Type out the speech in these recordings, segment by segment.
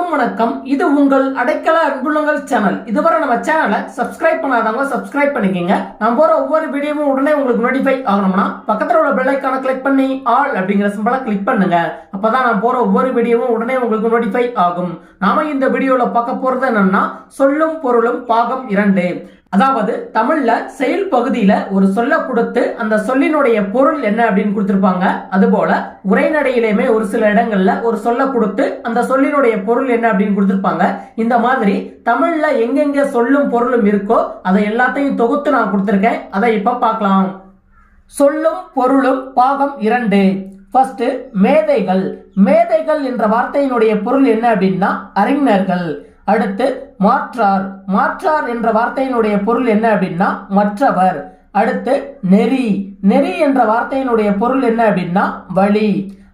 அனைவருக்கும் வணக்கம். இது உங்கள் அடைக்கல அன்புள்ளங்கள் சேனல். இதுவரை நம்ம சேனலை சப்ஸ்கிரைப் பண்ணாதவங்க சப்ஸ்கிரைப் பண்ணிக்கங்க. நான் போற ஒவ்வொரு வீடியோவும் உடனே உங்களுக்கு நோட்டிஃபை ஆகணும்னா பக்கத்துல உள்ள பெல் ஐகானை கிளிக் பண்ணி ஆல் அப்படிங்கிற சிம்பலை கிளிக் பண்ணுங்க. அப்பதான் நான் போற ஒவ்வொரு வீடியோவும் உடனே உங்களுக்கு நோட்டிஃபை ஆகும். நாம இந்த வீடியோல பார்க்க போறது என்னன்னா சொல்லும் பொருளும் பாகம் 2. அதாவது தமிழ்ல செயல் பகுதியில ஒரு சொல்ல கொடுத்து அந்த சொல்லினுடைய பொருள் என்ன அப்படின்னு கொடுத்திருப்பாங்க. அதுபோல உரைநடையிலுமே ஒரு சில இடங்கள்ல ஒரு சொல்ல கொடுத்து அந்த சொல்லினுடைய பொருள் என்ன அப்படின்னு கொடுத்திருப்பாங்க. இந்த மாதிரி தமிழ்ல எங்கெங்க சொல்லும் பொருளும் இருக்கோ அதை எல்லாத்தையும் தொகுத்து நான் கொடுத்திருக்கேன். அதை இப்ப பார்க்கலாம். சொல்லும் பொருளும் பாகம் 2. ஃபர்ஸ்ட் மேதைகள். மேதைகள் என்ற வார்த்தையினுடைய பொருள் என்ன அப்படின்னா அறிஞர்கள். அடுத்து மாற்றார். மாற்றார் என்ற வார்த்தையினுடைய பொருள் என்ன அப்படின்னா மற்றவர். அடுத்து நெறி. நெறி என்ற வார்த்தையினுடைய பொருள் என்ன அப்படின்னா வழி.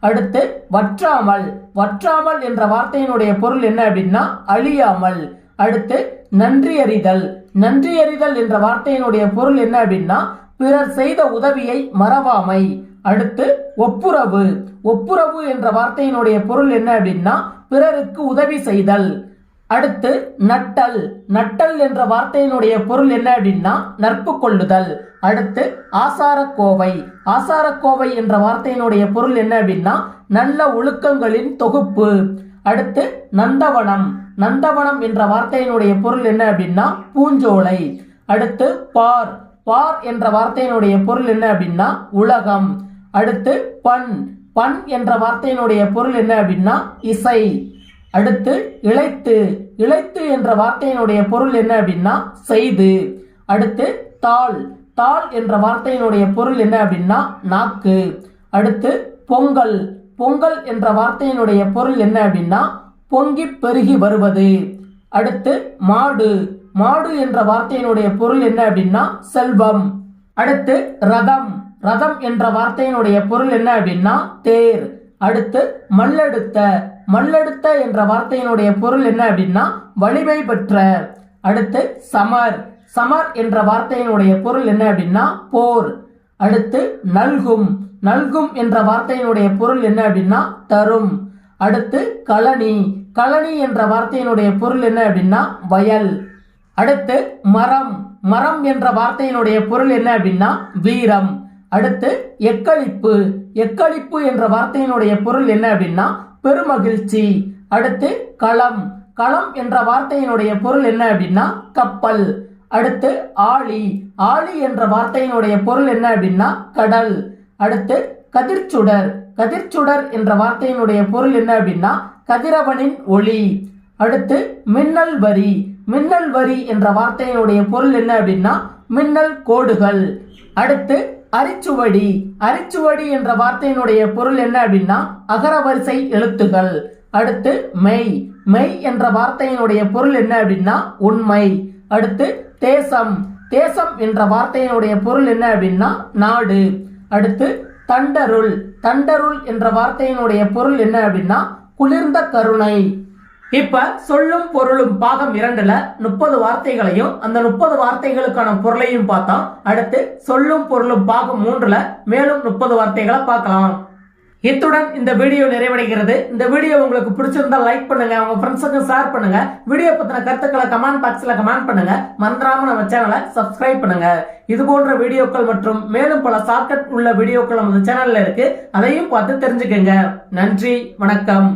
அடுத்து வற்றாமல். வற்றாமல் என்ற வார்த்தையினுடைய பொருள் என்ன அப்படின்னா அழியாமல். அடுத்து நன்றியறிதல். நன்றியறிதல் என்ற வார்த்தையினுடைய பொருள் என்ன அப்படின்னா பிறர் செய்த உதவியை மறவாமை. அடுத்து ஒப்புரவு. ஒப்புரவு என்ற வார்த்தையினுடைய பொருள் என்ன அப்படின்னா பிறருக்கு உதவி செய்தல். அடுத்து நட்டல். நட்டல் என்ற வார்த்தையினுடைய பொருள் என்ன அப்படின்னா நட்பு கொள்ளுதல். அடுத்து ஆசாரக்கோவை. ஆசாரக்கோவை என்ற வார்த்தையினுடைய பொருள் என்ன அப்படின்னா நல்ல ஒழுக்கங்களின் தொகுப்பு. அடுத்து நந்தவனம். நந்தவனம் என்ற வார்த்தையினுடைய பொருள் என்ன அப்படின்னா பூஞ்சோலை. அடுத்து பார். பார் என்ற வார்த்தையினுடைய பொருள் என்ன அப்படின்னா உலகம். அடுத்து பண். பண் என்ற வார்த்தையினுடைய பொருள் என்ன அப்படின்னா இசை. அடுத்து இளைத்து. இளைத்து என்ற வார்த்தையினுடைய பொருள் என்ன அப்படின்னா செய்து. அடுத்து தாள். தாள் என்ற வார்த்தையினுடைய பொருள் என்ன அப்படின்னா நாக்கு. அடுத்து பொங்கல். பொங்கல் என்ற வார்த்தையினுடைய பொருள் என்ன அப்படின்னா பொங்கி பெருகி வருவது. அடுத்து மாடு. மாடு என்ற வார்த்தையினுடைய பொருள் என்ன அப்படின்னா செல்வம். அடுத்து ரதம். ரதம் என்ற வார்த்தையினுடைய பொருள் என்ன அப்படின்னா தேர். அடுத்து மல்லெடுத்த. மல்லெடுத்த என்ற வார்த்தையினுடைய பொருள் என்ன அப்படின்னா வலிமை பெற்ற. அடுத்து சமர். சமர் என்ற வார்த்தையினுடைய பொருள் என்ன அப்படின்னா போர். அடுத்து நல்கும். நல்கும் என்ற வார்த்தையினுடைய பொருள் என்ன அப்படின்னா தரும். அடுத்து களனி. களனி என்ற வார்த்தையினுடைய பொருள் என்ன அப்படின்னா வயல். அடுத்து மரம். மரம் என்ற வார்த்தையினுடைய பொருள் என்ன அப்படின்னா வீரம். அடுத்து எக்களிப்பு. எக்களிப்பு என்ற வார்த்தையினுடைய பொருள் என்ன அப்படின்னா பெருமகிழ்ச்சி. அடுத்து களம். களம் என்ற வார்த்தையினுடைய பொருள் என்ன அப்படின்னா கப்பல். அடுத்து ஆழி. ஆழி என்ற வார்த்தையினுடைய பொருள் என்ன அப்படின்னா கடல். அடுத்து கதிர்ச்சுடர். கதிர்ச்சுடர் என்ற வார்த்தையினுடைய பொருள் என்ன அப்படின்னா கதிரவனின் ஒளி. அடுத்து மின்னல் வரி. மின்னல் வரி என்ற வார்த்தையினுடைய பொருள் என்ன அப்படின்னா மின்னல் கோடுகள். அடுத்து அரிச்சுவடி. அரிச்சுவடி என்ற வார்த்தையினுடைய பொருள் என்ன அப்படின்னா அகரவரிசை எழுத்துகள். அடுத்து மெய். மெய் என்ற வார்த்தையினுடைய பொருள் என்ன அப்படின்னா உண்மை. அடுத்து தேசம். தேசம் என்ற வார்த்தையினுடைய பொருள் என்ன அப்படின்னா நாடு. அடுத்து தண்டருள். தண்டருள் என்ற வார்த்தையினுடைய பொருள் என்ன அப்படின்னா குளிர்ந்த கருணை. இப்ப சொல்லும் பொருளும் பாகம் 2ல 30 வார்த்தைகளையும் அந்த 30 வார்த்தைகளுக்கான பொருளையும் பார்த்தோம். அடுத்து சொல்லும் பொருளும் பாகம் 3ல மேலும் 30 வார்த்தைகளை பார்க்கலாம். இத்துடன் இந்த வீடியோ நிறைவடைகிறது. இந்த வீடியோ உங்களுக்கு பிடிச்சிருந்தா லைக் பண்ணுங்க, உங்க ஃப்ரெண்ட்ஸுக்கு ஷேர் பண்ணுங்க. வீடியோ பத்தின கருத்துக்களை கமெண்ட் பாக்ஸ்ல கமெண்ட் பண்ணுங்க. மறந்துடாம நம்ம சேனலை சப்ஸ்கிரைப் பண்ணுங்க. இது போன்ற வீடியோக்கள் மற்றும் மேலும் பல ஷார்ட்கட் உள்ள வீடியோக்கள் நம்ம சேனல்ல இருக்கு. அதையும் பார்த்து தெரிஞ்சுக்கங்க. நன்றி, வணக்கம்.